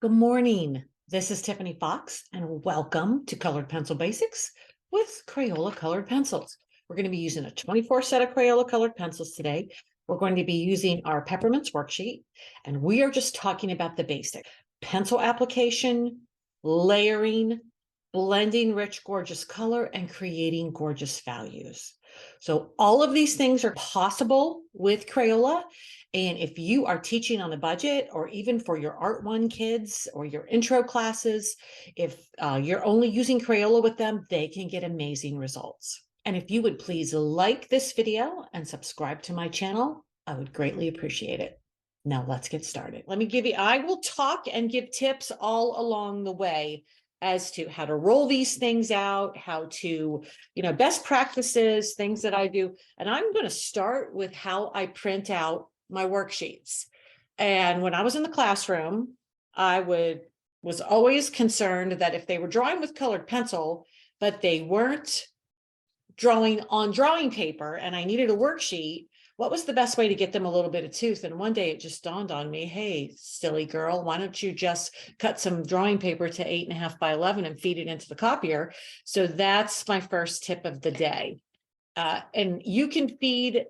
Good morning. This is Tiffany Fox, and welcome to Colored Pencil Basics with Crayola Colored Pencils. We're going to be using a 24 set of Crayola Colored Pencils today. We're going to be using our Peppermints worksheet, and we are just talking about the basic pencil application, layering, blending rich, gorgeous color, and creating gorgeous values. So all of these things are possible with Crayola. And if you are teaching on a budget, or even for your Art 1 kids or your intro classes, if you're only using Crayola with them, they can get amazing results. And if you would please like this video and subscribe to my channel, I would greatly appreciate it. Now let's get started. I will talk and give tips all along the way as to how to roll these things out, how to, best practices, things that I do. And I'm going to start with how I print out my worksheets. And when I was in the classroom, was always concerned that if they were drawing with colored pencil, but they weren't drawing on drawing paper and I needed a worksheet, what was the best way to get them a little bit of tooth? And one day it just dawned on me, hey, silly girl, why don't you just cut some drawing paper to 8.5 by 11 and feed it into the copier? So that's my first tip of the day. And you can feed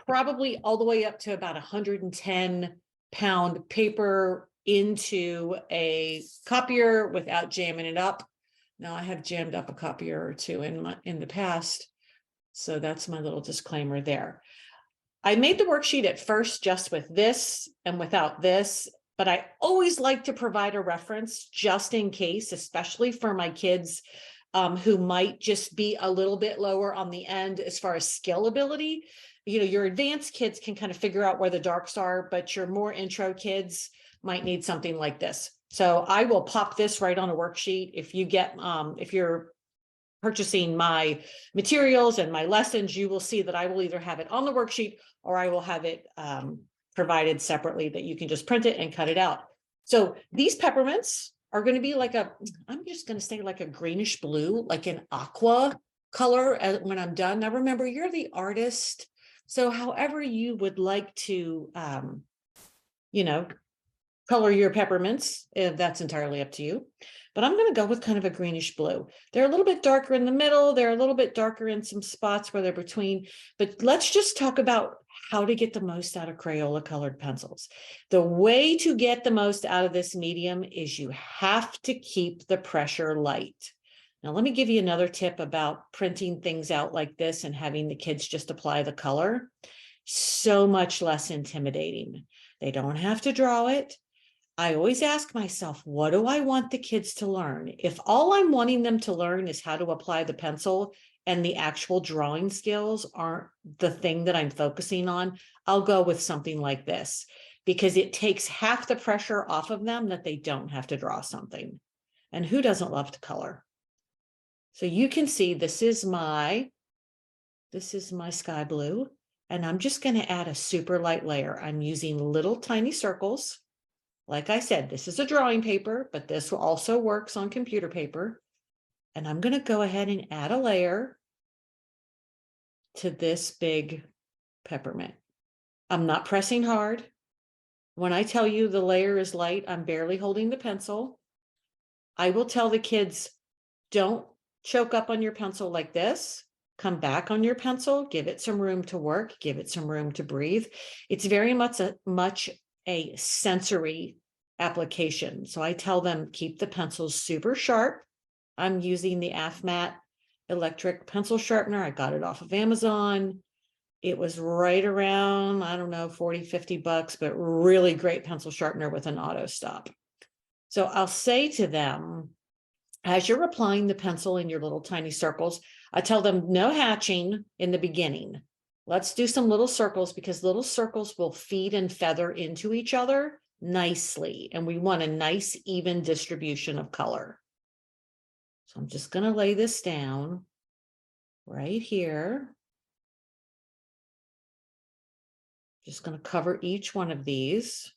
probably all the way up to about 110-pound paper into a copier without jamming it up. Now I have jammed up a copier or two in the past. So that's my little disclaimer there. I made the worksheet at first just with this and without this, but I always like to provide a reference just in case, especially for my kids who might just be a little bit lower on the end as far as skill ability. Your advanced kids can kind of figure out where the darks are, but your more intro kids might need something like this. So I will pop this right on a worksheet. If you're purchasing my materials and my lessons, you will see that I will either have it on the worksheet or I will have it provided separately that you can just print it and cut it out. So these peppermints are going to be I'm just going to say like a greenish blue, like an aqua color when I'm done. Now remember, you're the artist. So however you would like to, color your peppermints, that's entirely up to you. But I'm going to go with kind of a greenish blue. They're a little bit darker in the middle. They're a little bit darker in some spots where they're between. But let's just talk about how to get the most out of Crayola colored pencils. The way to get the most out of this medium is you have to keep the pressure light. Now, let me give you another tip about printing things out like this and having the kids just apply the color. So much less intimidating. They don't have to draw it. I always ask myself, what do I want the kids to learn? If all I'm wanting them to learn is how to apply the pencil and the actual drawing skills aren't the thing that I'm focusing on, I'll go with something like this because it takes half the pressure off of them that they don't have to draw something. And who doesn't love to color? So you can see this is my sky blue, and I'm just going to add a super light layer. I'm using little tiny circles. Like I said, this is a drawing paper, but this also works on computer paper. And I'm going to go ahead and add a layer to this big peppermint. I'm not pressing hard. When I tell you the layer is light, I'm barely holding the pencil. I will tell the kids, don't choke up on your pencil like this. Come back on your pencil, give it some room to work, give it some room to breathe. It's very much a sensory application. So I tell them, keep the pencils super sharp. I'm using the AFMAT electric pencil sharpener. I got it off of Amazon. It was right around, I don't know, 40, 50 bucks, but really great pencil sharpener with an auto stop. So I'll say to them, as you're applying the pencil in your little tiny circles, I tell them no hatching in the beginning. Let's do some little circles because little circles will feed and feather into each other nicely. And we want a nice, even distribution of color. So I'm just going to lay this down right here. Just going to cover each one of these.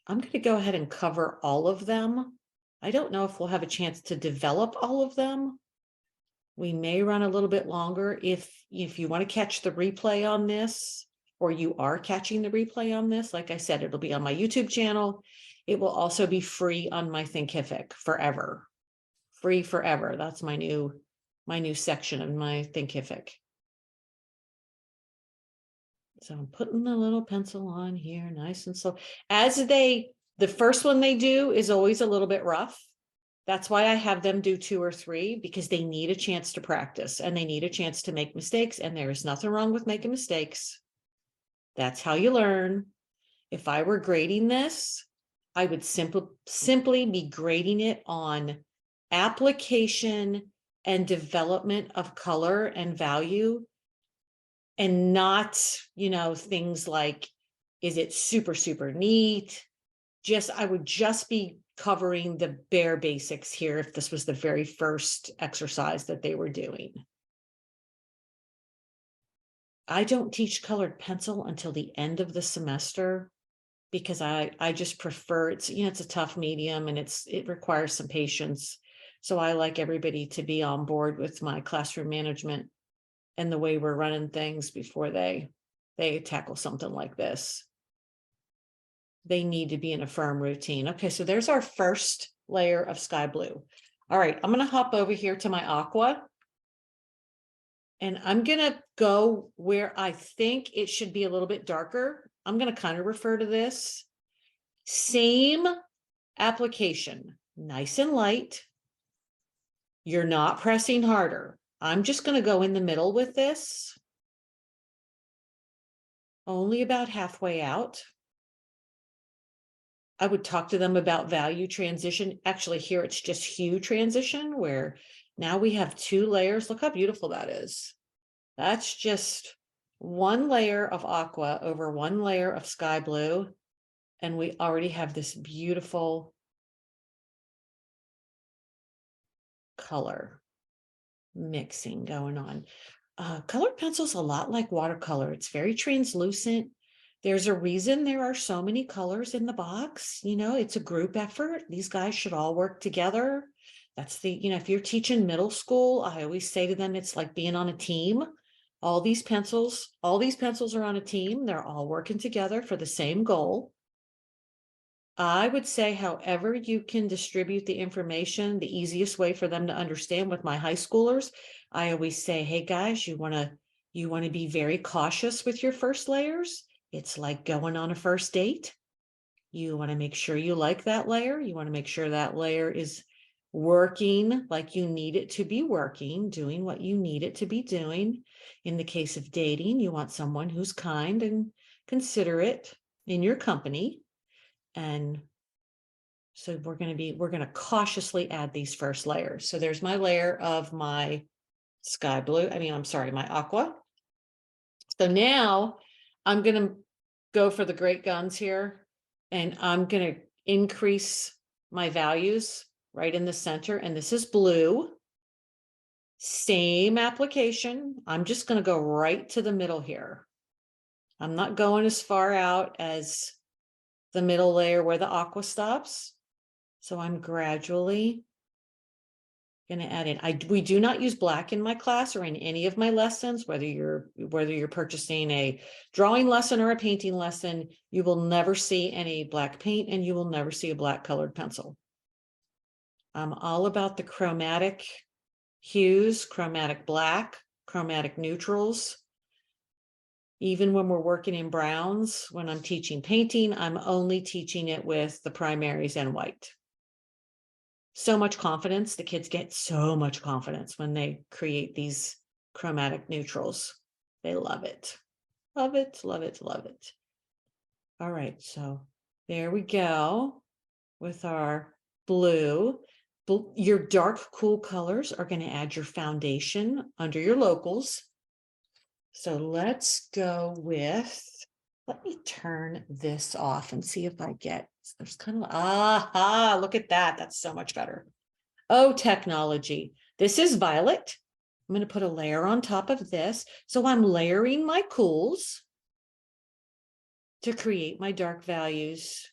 I'm going to go ahead and cover all of them. I don't know if we'll have a chance to develop all of them. We may run a little bit longer if you want to catch the replay on this, or you are catching the replay on this. Like I said, it'll be on my YouTube channel. It will also be free on my Thinkific forever. Free forever. That's my new section of my Thinkific. So I'm putting the little pencil on here, nice and slow. The first one they do is always a little bit rough. That's why I have them do 2 or 3, because they need a chance to practice and they need a chance to make mistakes. And there is nothing wrong with making mistakes. That's how you learn. If I were grading this, I would simply be grading it on application and development of color and value, and not, things like, is it super, super neat? I would just be covering the bare basics here if this was the very first exercise that they were doing. I don't teach colored pencil until the end of the semester, because I just prefer it's a tough medium and it requires some patience. So I like everybody to be on board with my classroom management and the way we're running things before they tackle something like this. They need to be in a firm routine. Okay, so there's our first layer of sky blue. All right, I'm going to hop over here to my aqua. And I'm going to go where I think it should be a little bit darker. I'm going to kind of refer to this. Same application, nice and light. You're not pressing harder. I'm just going to go in the middle with this. Only about halfway out. I would talk to them about value transition. Actually, here it's just hue transition, where now we have 2 layers. Look how beautiful that is. That's just 1 layer of aqua over 1 layer of sky blue. And we already have this beautiful color mixing going on. Colored pencil's a lot like watercolor. It's very translucent. There's a reason there are so many colors in the box. It's a group effort. These guys should all work together. That's if you're teaching middle school, I always say to them, it's like being on a team. All these pencils are on a team. They're all working together for the same goal. I would say, however you can distribute the information, the easiest way for them to understand. With my high schoolers, I always say, hey guys, you want to be very cautious with your first layers. It's like going on a first date. You want to make sure you like that layer. You want to make sure that layer is working like you need it to be working, doing what you need it to be doing. In the case of dating, you want someone who's kind and considerate in your company. And so we're going to cautiously add these first layers. So there's my layer of my my aqua. So now I'm going to go for the great guns here, and I'm going to increase my values right in the center. And this is blue. Same application. I'm just going to go right to the middle here. I'm not going as far out as the middle layer where the aqua stops. So I'm gradually going to add in. We do not use black in my class or in any of my lessons, whether you're purchasing a drawing lesson or a painting lesson, you will never see any black paint and you will never see a black colored pencil. I'm all about the chromatic hues, chromatic black, chromatic neutrals. Even when we're working in browns, when I'm teaching painting, I'm only teaching it with the primaries and white. So much confidence. The kids get so much confidence when they create these chromatic neutrals. They love it. Love it, love it, love it. All right, so there we go with our blue. Your dark, cool colors are going to add your foundation under your locals. So let's go with, let me turn this off and see if I get, there's kind of, look at that. That's so much better. Oh, technology. This is violet. I'm going to put a layer on top of this. So I'm layering my cools to create my dark values.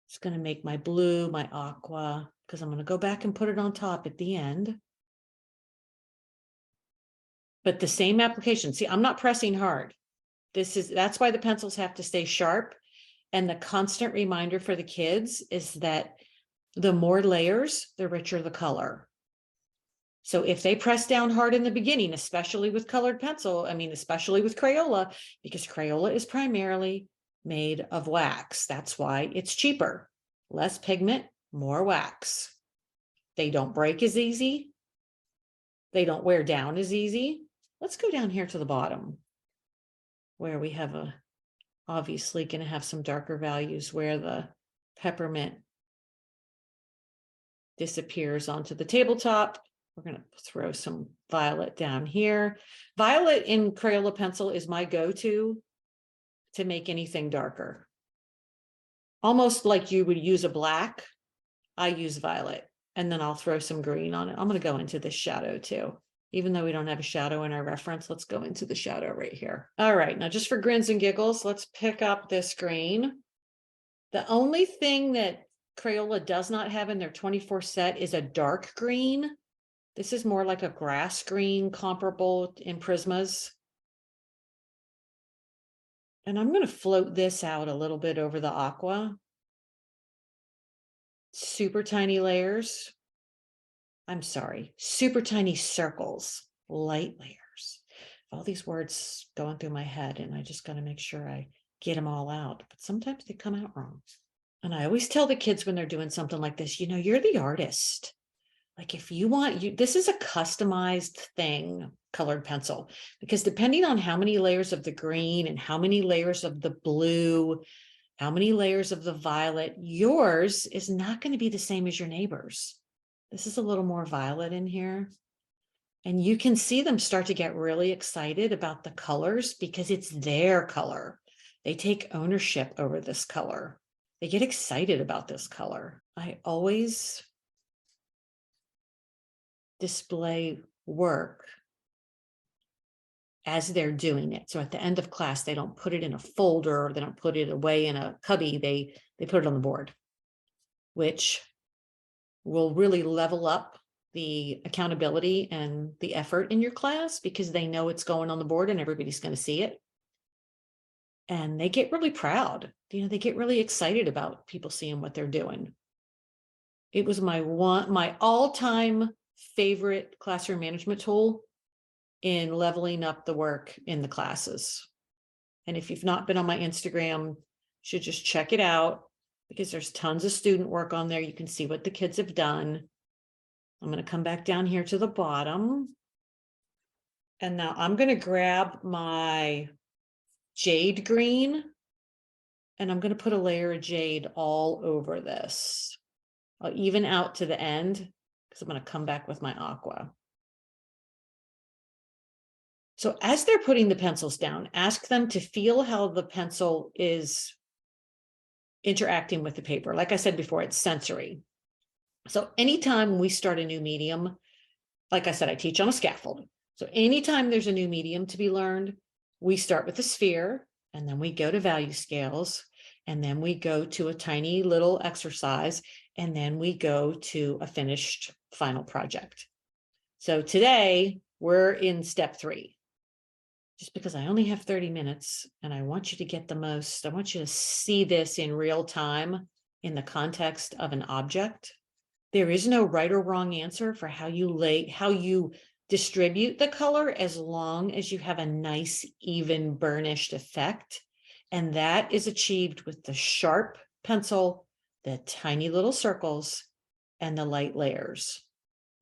It's going to make my blue, my aqua, because I'm going to go back and put it on top at the end. But the same application. See, I'm not pressing hard. That's why the pencils have to stay sharp. And the constant reminder for the kids is that the more layers, the richer the color. So if they press down hard in the beginning, especially with colored pencil, especially with Crayola, because Crayola is primarily made of wax. That's why it's cheaper. Less pigment, more wax. They don't break as easy. They don't wear down as easy. Let's go down here to the bottom where we have obviously going to have some darker values where the peppermint disappears onto the tabletop. We're going to throw some violet down here. Violet in Crayola pencil is my go-to to make anything darker. Almost like you would use a black, I use violet, and then I'll throw some green on it. I'm going to go into this shadow too. Even though we don't have a shadow in our reference, let's go into the shadow right here. All right, now just for grins and giggles, let's pick up this green. The only thing that Crayola does not have in their 24 set is a dark green. This is more like a grass green comparable in Prismas. And I'm going to float this out a little bit over the aqua. Super tiny layers. I'm sorry, super tiny circles, light layers. All these words going through my head, and I just got to make sure I get them all out. But sometimes they come out wrong. And I always tell the kids when they're doing something like this, you're the artist. Like if you want, this is a customized thing, colored pencil, because depending on how many layers of the green and how many layers of the blue, how many layers of the violet, yours is not going to be the same as your neighbor's. This is a little more violet in here. And you can see them start to get really excited about the colors because it's their color. They take ownership over this color. They get excited about this color. I always display work as they're doing it. So at the end of class, they don't put it in a folder, or they don't put it away in a cubby. They put it on the board, which will really level up the accountability and the effort in your class because they know it's going on the board and everybody's going to see it. And they get really proud. They get really excited about people seeing what they're doing. It was my all-time favorite classroom management tool in leveling up the work in the classes. And if you've not been on my Instagram, you should just check it out because there's tons of student work on there. You can see what the kids have done. I'm going to come back down here to the bottom. And now I'm going to grab my jade green and I'm going to put a layer of jade all over this. I'll even out to the end because I'm going to come back with my aqua. So as they're putting the pencils down, ask them to feel how the pencil is interacting with the paper. Like I said before, it's sensory. So anytime we start a new medium, like I said, I teach on a scaffold. So anytime there's a new medium to be learned, we start with a sphere and then we go to value scales and then we go to a tiny little exercise and then we go to a finished final project. So today we're in step 3. Just because I only have 30 minutes and I want you to get the most, I want you to see this in real time in the context of an object. There is no right or wrong answer for how you distribute the color as long as you have a nice, even burnished effect. And that is achieved with the sharp pencil, the tiny little circles, and the light layers.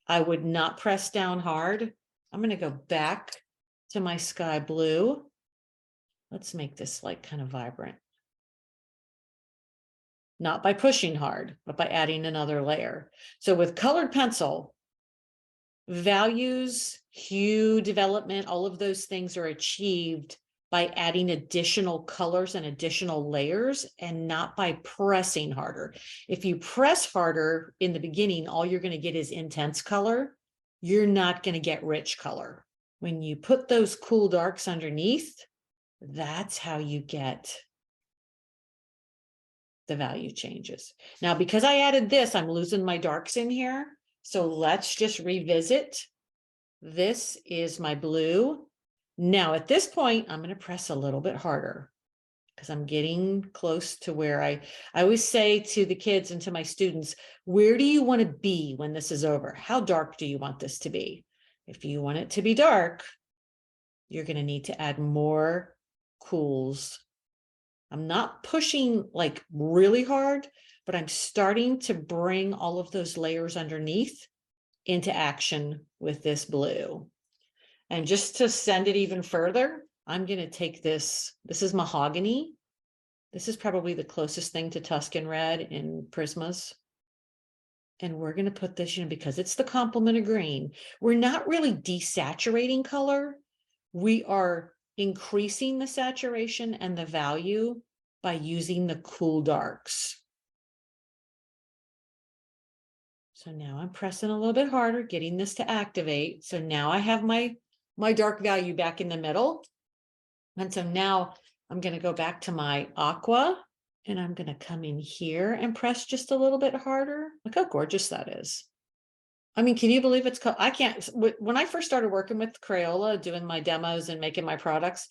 I would not press down hard. I'm going to go back to my sky blue. Let's make this like kind of vibrant. Not by pushing hard, but by adding another layer. So with colored pencil, values, hue development, all of those things are achieved by adding additional colors and additional layers and not by pressing harder. If you press harder in the beginning, all you're going to get is intense color. You're not going to get rich color. When you put those cool darks underneath, that's how you get the value changes. Now, because I added this, I'm losing my darks in here. So let's just revisit. This is my blue. Now, at this point, I'm going to press a little bit harder because I'm getting close to where I always say to the kids and to my students, where do you want to be when this is over? How dark do you want this to be? If you want it to be dark, you're going to need to add more cools. I'm not pushing like really hard, but I'm starting to bring all of those layers underneath into action with this blue. And just to send it even further, I'm going to take this is mahogany. This is probably the closest thing to Tuscan red in Prismas. And we're going to put this, because it's the complement of green. We're not really desaturating color. We are increasing the saturation and the value by using the cool darks. So now I'm pressing a little bit harder, getting this to activate. So now I have my dark value back in the middle. And so now I'm going to go back to my aqua, and I'm going to come in here and press just a little bit harder. Look how gorgeous that is. I mean, can you believe it's I can't, when I first started working with Crayola, doing my demos and making my products,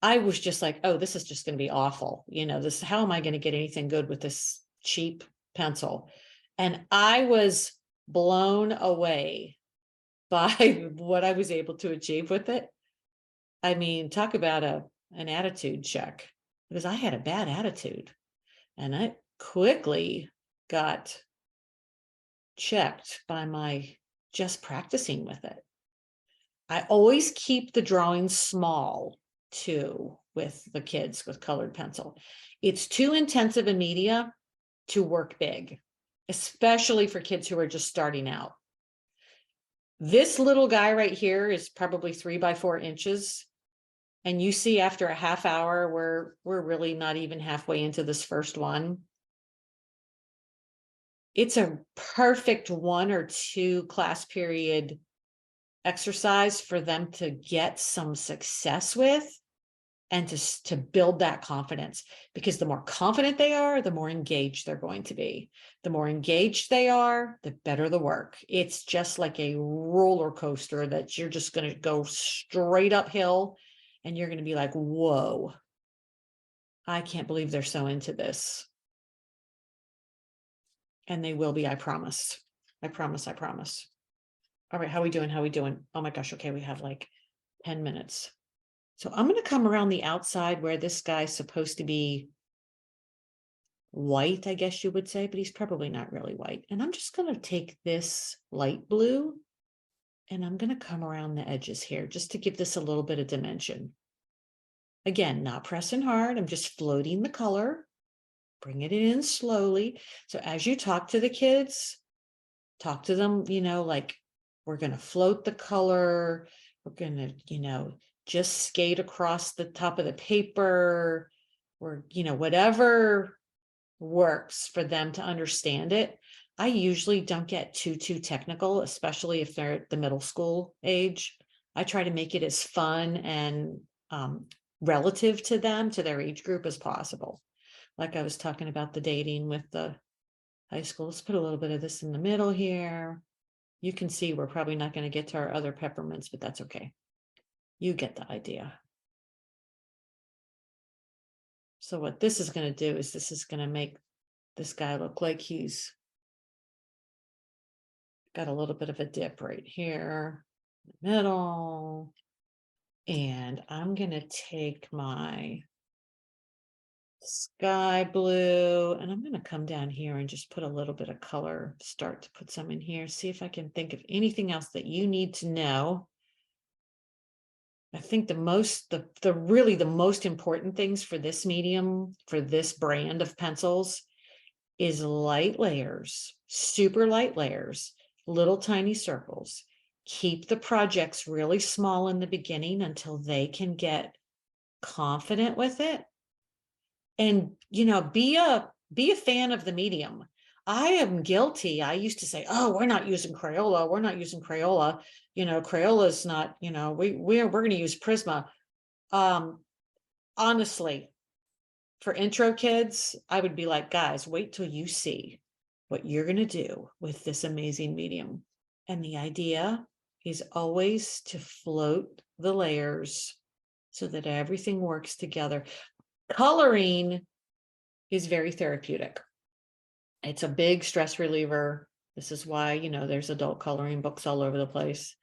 I was just like, oh, this is just going to be awful. How am I going to get anything good with this cheap pencil? And I was blown away by what I was able to achieve with it. I mean, talk about an attitude check, because I had a bad attitude and I quickly got checked by my just practicing with it. I always keep the drawings small too with the kids with colored pencil. It's too intensive a media to work big, especially for kids who are just starting out. This little guy right here is probably 3 by 4 inches. And you see after a half hour, we're really not even halfway into this first one. It's a perfect 1 or 2 class period exercise for them to get some success with, and to build that confidence, because the more confident they are, the more engaged they're going to be. The more engaged they are, the better the work. It's just like a roller coaster that you're just going to go straight uphill, and you're going to be like, whoa, I can't believe they're so into this. And they will be, I promise. I promise, I promise. All right, how are we doing? How are we doing? Oh my gosh, okay, we have like 10 minutes. So I'm going to come around the outside where this guy's supposed to be white, I guess you would say, but he's probably not really white. And I'm just going to take this light blue and I'm going to come around the edges here just to give this a little bit of dimension. Again, not pressing hard. I'm just floating the color, bringing it in slowly. So as you talk to the kids, talk to them, like, we're going to float the color. We're going to, just skate across the top of the paper, or, whatever works for them to understand it. I usually don't get too technical, especially if they're at the middle school age. I try to make it as fun and relative to them, to their age group, as possible. Like I was talking about the dating with the high school. Let's put a little bit of this in the middle here. You can see we're probably not going to get to our other peppermints, but that's okay. You get the idea. So what this is going to do is this is going to make this guy look like he's got a little bit of a dip right here in the middle. And I'm going to take my sky blue and I'm going to come down here and just put a little bit of color, start to put some in here, see if I can think of anything else that you need to know. I think the most important things for this medium, for this brand of pencils, is light layers, super light layers, little tiny circles. Keep the projects really small in the beginning until they can get confident with it. And, be a fan of the medium. I am guilty. I used to say, oh, we're not using Crayola. We're not using Crayola. Crayola's not, we're going to use Prisma. Honestly, for intro kids, I would be like, guys, wait till you see what you're going to do with this amazing medium. And the idea is always to float the layers so that everything works together. Coloring is very therapeutic. It's a big stress reliever. This is why, there's adult coloring books all over the place.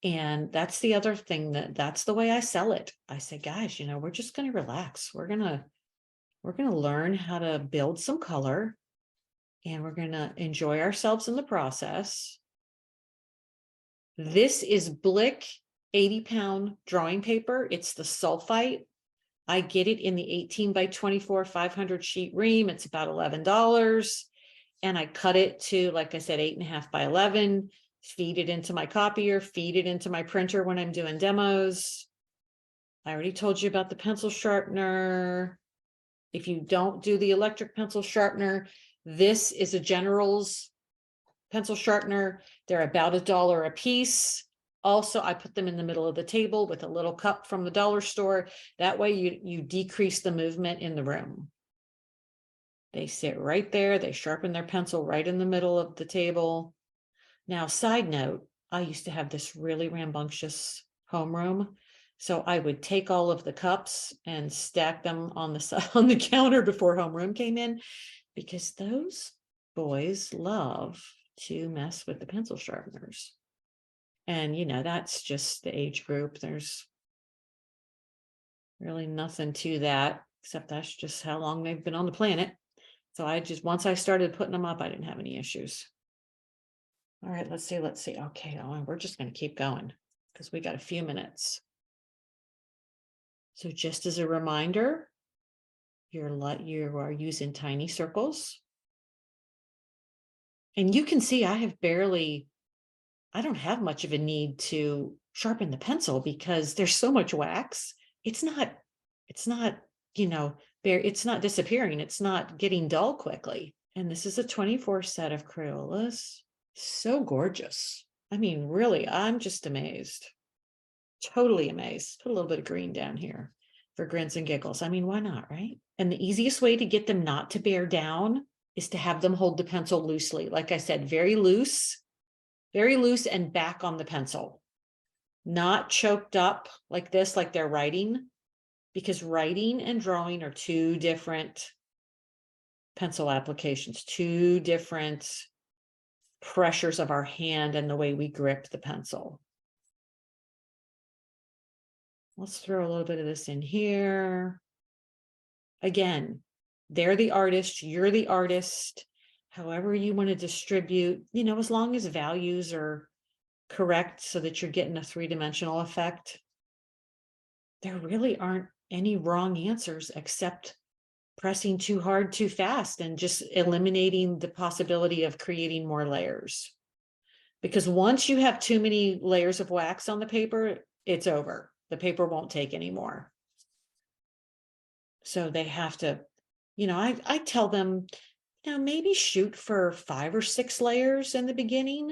And that's the other thing that's the way I sell it. I say, guys, we're just going to relax. We're going to learn how to build some color, and we're going to enjoy ourselves in the process. This is Blick 80-pound drawing paper. It's the sulfite. I get it in the 18 by 24, 500 sheet ream. It's about $11. And I cut it to, like I said, 8.5 by 11, feed it into my copier, feed it into my printer when I'm doing demos. I already told you about the pencil sharpener. If you don't do the electric pencil sharpener, this is a General's pencil sharpener. They're about $1 a piece. Also, I put them in the middle of the table with a little cup from the dollar store. That way you decrease the movement in the room. They sit right there. They sharpen their pencil right in the middle of the table. Now, side note, I used to have this really rambunctious homeroom. So I would take all of the cups and stack them on the counter before homeroom came in, because those boys love to mess with the pencil sharpeners. And, that's just the age group. There's really nothing to that, except that's just how long they've been on the planet. So once I started putting them up, I didn't have any issues. All right, let's see. Okay, we're just going to keep going because we got a few minutes. So just as a reminder, you are using tiny circles. And you can see I don't have much of a need to sharpen the pencil because there's so much wax. It's not disappearing. It's not getting dull quickly. And this is a 24 set of Crayolas. So gorgeous. I mean, really, I'm just amazed. Totally amazed. Put a little bit of green down here for grins and giggles. I mean, why not, right? And the easiest way to get them not to bear down is to have them hold the pencil loosely. Like I said, very loose and back on the pencil. Not choked up like this, like they're writing, because writing and drawing are two different pencil applications, two different pressures of our hand and the way we grip the pencil. Let's throw a little bit of this in here. Again, they're the artist, you're the artist. However you want to distribute, as long as values are correct so that you're getting a three-dimensional effect, there really aren't any wrong answers except pressing too hard, too fast, and just eliminating the possibility of creating more layers. Because once you have too many layers of wax on the paper, it's over. The paper won't take anymore. So they have to, I tell them, maybe shoot for 5 or 6 layers in the beginning.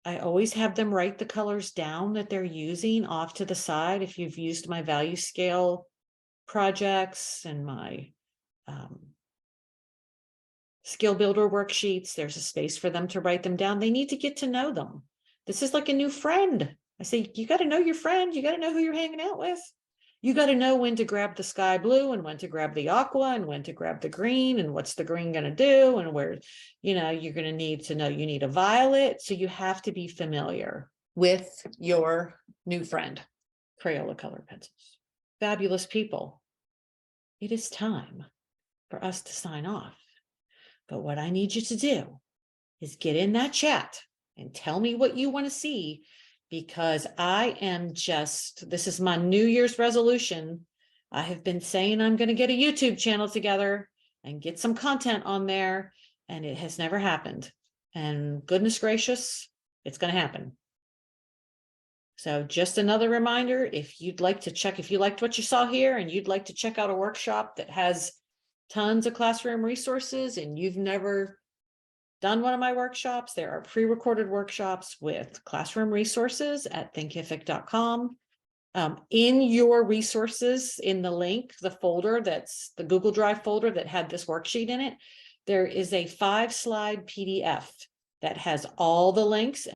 I always have them write the colors down that they're using off to the side. If you've used my value scale projects and my skill builder worksheets, there's a space for them to write them down. They need to get to know them. This is like a new friend. I say, you got to know your friend. You got to know who you're hanging out with. You got to know when to grab the sky blue and when to grab the aqua and when to grab the green and what's the green going to do and where, you're going to need to know you need a violet. So you have to be familiar with your new friend, Crayola Colored Pencils. Fabulous people. It is time for us to sign off. But what I need you to do is get in that chat and tell me what you want to see, because this is my New Year's resolution. I have been saying I'm going to get a YouTube channel together and get some content on there, and it has never happened. And goodness gracious, it's going to happen. So just another reminder, if you liked what you saw here and you'd like to check out a workshop that has tons of classroom resources and you've never done one of my workshops, there are pre-recorded workshops with classroom resources at thinkific.com. In your resources, in the link, the folder, that's the Google Drive folder that had this worksheet in it, there is a 5-slide PDF that has all the links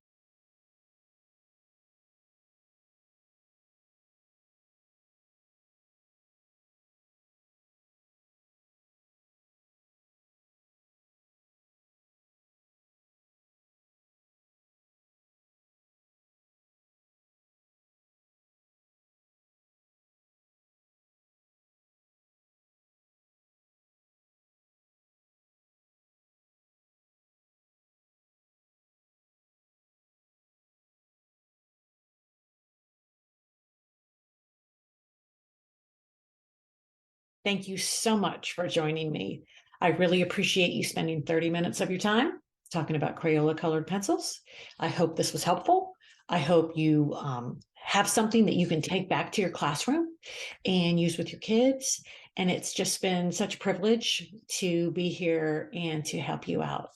Thank you so much for joining me. I really appreciate you spending 30 minutes of your time talking about Crayola colored pencils. I hope this was helpful. I hope you have something that you can take back to your classroom and use with your kids. And it's just been such a privilege to be here and to help you out.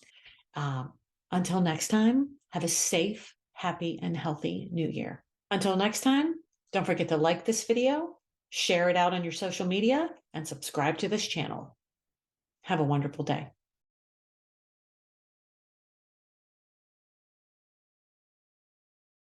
Um, until next time, have a safe, happy, and healthy new year. Until next time, don't forget to like this video, share it out on your social media, and subscribe to this channel. Have a wonderful day.